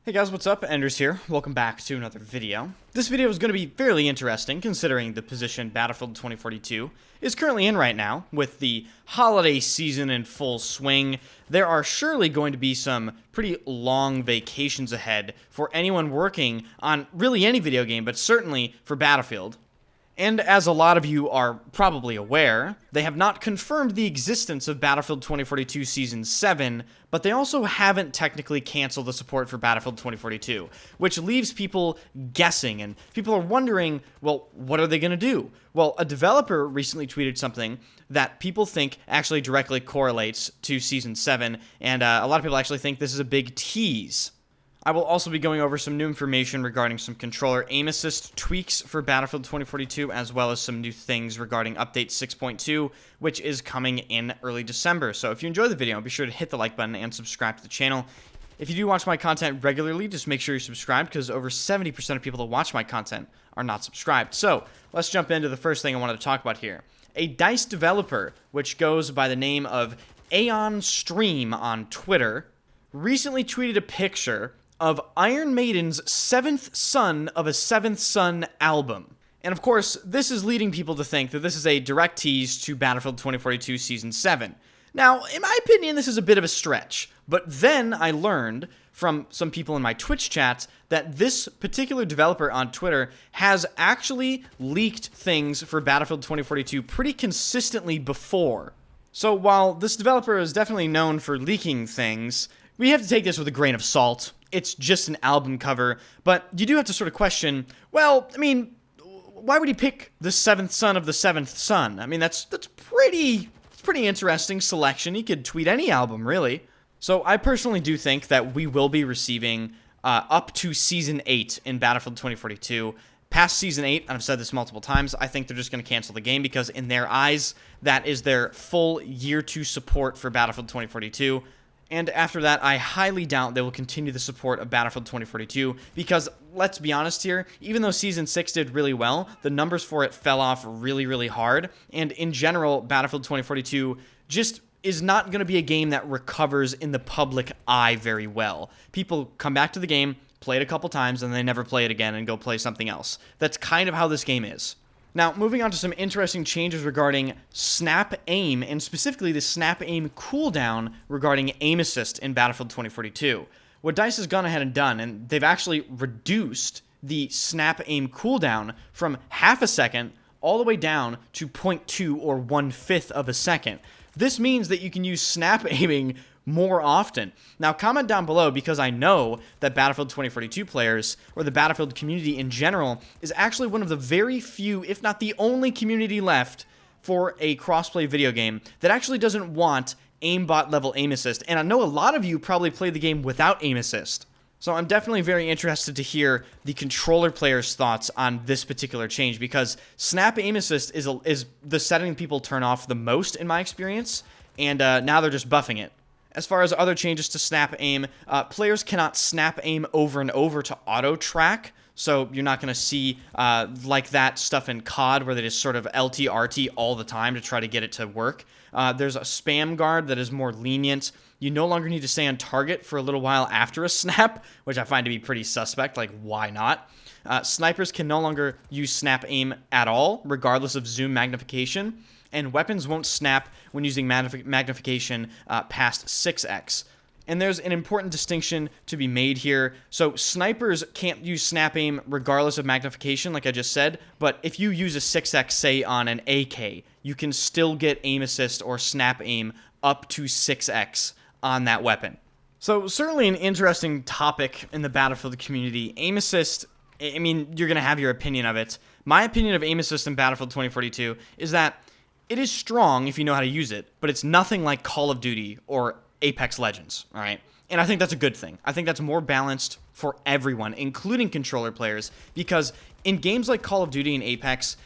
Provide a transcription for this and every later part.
Hey guys, what's up? Enders here. Welcome back to another video. This video is going to be fairly interesting considering the position Battlefield 2042 is currently in right now. With the holiday season in full swing, there are surely going to be some pretty long vacations ahead for anyone working on really any video game, but certainly for Battlefield. And as a lot of you are probably aware, they have not confirmed the existence of Battlefield 2042 Season 7, but they also haven't technically canceled the support for Battlefield 2042, which leaves people guessing, and people are wondering, well, what are they going to do? Well, a developer recently tweeted something that people think actually directly correlates to Season 7, and a lot of people actually think this is a big tease. I will also be going over some new information regarding some controller aim assist tweaks for Battlefield 2042, as well as some new things regarding Update 6.2, which is coming in early December. So if you enjoy the video, be sure to hit the like button and subscribe to the channel. If you do watch my content regularly, just make sure you're subscribed, because over 70% of people that watch my content are not subscribed. So let's jump into the first thing I wanted to talk about here. A DICE developer, which goes by the name of Aeron Stream on Twitter, recently tweeted a picture of Iron Maiden's 7th Son of a 7th Son album. And of course, this is leading people to think that this is a direct tease to Battlefield 2042 Season 7. Now, in my opinion, this is a bit of a stretch, but then I learned from some people in my Twitch chats that this particular developer on Twitter has actually leaked things for Battlefield 2042 pretty consistently before. So while this developer is definitely known for leaking things, we have to take this with a grain of salt. It's just an album cover, but you do have to sort of question, well, I mean, why would he pick the 7th son of the 7th son? I mean, that's pretty interesting selection. He could tweet any album, really. So I personally do think that we will be receiving up to Season 8 in Battlefield 2042. Past Season 8, and I've said this multiple times, I think they're just going to cancel the game because in their eyes, that is their full Year 2 support for Battlefield 2042. And after that, I highly doubt they will continue the support of Battlefield 2042 because, let's be honest here, even though Season 6 did really well, the numbers for it fell off really hard. And in general, Battlefield 2042 just is not going to be a game that recovers in the public eye very well. People come back to the game, play it a couple times, and they never play it again and go play something else. That's kind of how this game is. Now, moving on to some interesting changes regarding snap aim, and specifically the snap aim cooldown regarding aim assist in Battlefield 2042. What DICE has gone ahead and done, and they've actually reduced the snap aim cooldown from half a second all the way down to 0.2 or 1/5 of a second. This means that you can use snap aiming more often. Now, comment down below, because I know that Battlefield 2042 players, or the Battlefield community in general, is actually one of the very few, if not the only community left for a crossplay video game that actually doesn't want aimbot level aim assist. And I know a lot of you probably play the game without aim assist. So I'm definitely very interested to hear the controller players' thoughts on this particular change, because snap aim assist is the setting people turn off the most in my experience, and now they're just buffing it. As far as other changes to snap aim, players cannot snap aim over and over to auto track, so you're not going to see like that stuff in COD where they just sort of LT, RT all the time to try to get it to work. There's a spam guard that is more lenient. You no longer need to stay on target for a little while after a snap, which I find to be pretty suspect, like why not? Snipers can no longer use snap aim at all, regardless of zoom magnification. And weapons won't snap when using magnification past 6x. And there's an important distinction to be made here. So snipers can't use snap aim regardless of magnification, like I just said, but if you use a 6x, say, on an AK, you can still get aim assist or snap aim up to 6x on that weapon. So certainly an interesting topic in the Battlefield community. Aim assist, I mean, you're going to have your opinion of it. My opinion of aim assist in Battlefield 2042 is that it is strong if you know how to use it, but it's nothing like Call of Duty or Apex Legends, all right? And I think that's a good thing. I think that's more balanced for everyone, including controller players, because in games like Call of Duty and Apex,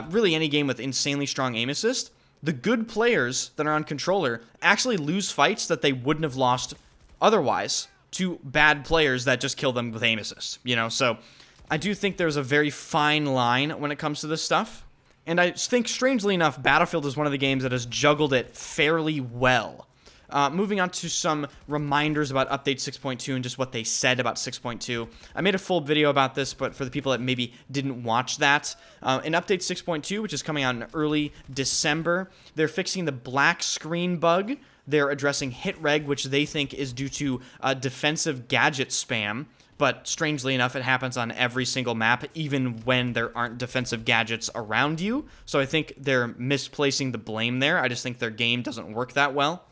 really any game with insanely strong aim assist, the good players that are on controller actually lose fights that they wouldn't have lost otherwise to bad players that just kill them with aim assist, you know? So I do think there's a very fine line when it comes to this stuff. And I think, strangely enough, Battlefield is one of the games that has juggled it fairly well. Moving on to some reminders about Update 6.2 and just what they said about 6.2. I made a full video about this, but for the people that maybe didn't watch that, in Update 6.2, which is coming out in early December, they're fixing the black screen bug. They're addressing hit reg, which they think is due to defensive gadget spam. But strangely enough, it happens on every single map, even when there aren't defensive gadgets around you. So I think they're misplacing the blame there. I just think their game doesn't work that well.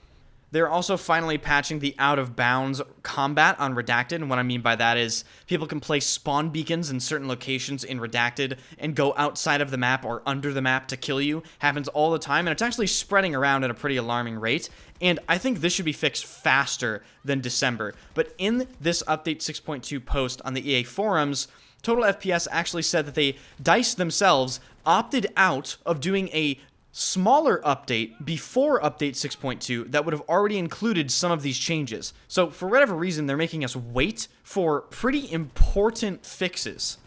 They're also finally patching the out-of-bounds combat on Redacted, and what I mean by that is people can place spawn beacons in certain locations in Redacted and go outside of the map or under the map to kill you. Happens all the time, and it's actually spreading around at a pretty alarming rate, and I think this should be fixed faster than December. But in this Update 6.2 post on the EA forums, Total FPS actually said that DICE themselves opted out of doing a smaller update before Update 6.2 that would have already included some of these changes. So for whatever reason, they're making us wait for pretty important fixes.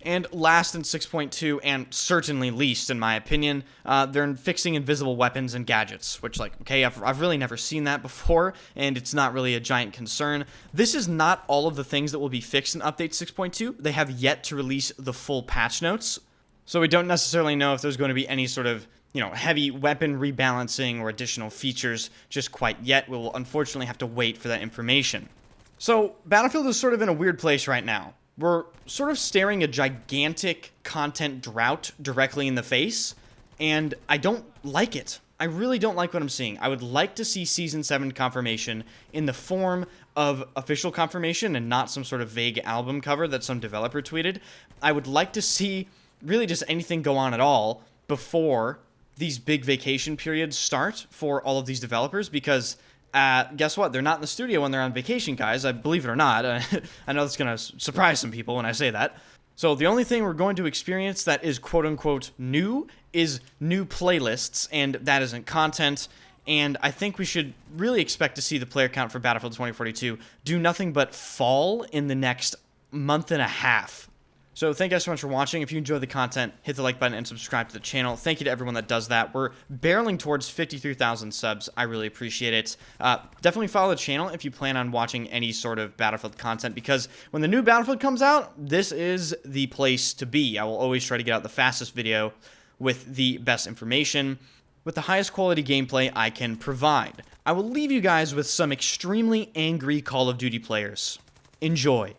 And last in 6.2, and certainly least in my opinion, they're fixing invisible weapons and gadgets, which, like, okay, I've really never seen that before, and it's not really a giant concern. This is not all of the things that will be fixed in Update 6.2. They have yet to release the full patch notes, so we don't necessarily know if there's going to be any sort of heavy weapon rebalancing or additional features just quite yet. We'll unfortunately have to wait for that information. So Battlefield is sort of in a weird place right now. We're sort of staring a gigantic content drought directly in the face, and I don't like it. I really don't like what I'm seeing. I would like to see Season 7 confirmation in the form of official confirmation and not some sort of vague album cover that some developer tweeted. I would like to see really just anything go on at all before these big vacation periods start for all of these developers, because guess what? They're not in the studio when they're on vacation, guys. I believe it or not. I know that's going to surprise some people when I say that. So the only thing we're going to experience that is quote-unquote new is new playlists, and that isn't content. And I think we should really expect to see the player count for Battlefield 2042 do nothing but fall in the next month and a half. So thank you guys so much for watching. If you enjoyed the content, hit the like button and subscribe to the channel. Thank you to everyone that does that. We're barreling towards 53,000 subs. I really appreciate it. Definitely follow the channel if you plan on watching any sort of Battlefield content, because when the new Battlefield comes out, this is the place to be. I will always try to get out the fastest video with the best information, with the highest quality gameplay I can provide. I will leave you guys with some extremely angry Call of Duty players. Enjoy.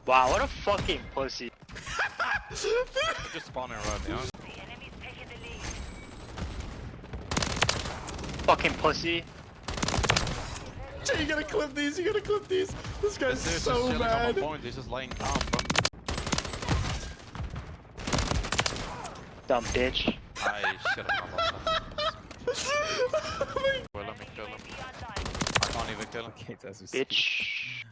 Wow, what a fucking pussy. Just spawning around now. Fucking pussy. Jay, you gotta clip these, you gotta clip these. This guy's so bad. He's just laying down, bro. Dumb bitch. I should have Well, let me kill him. I can't even kill him. Bitch.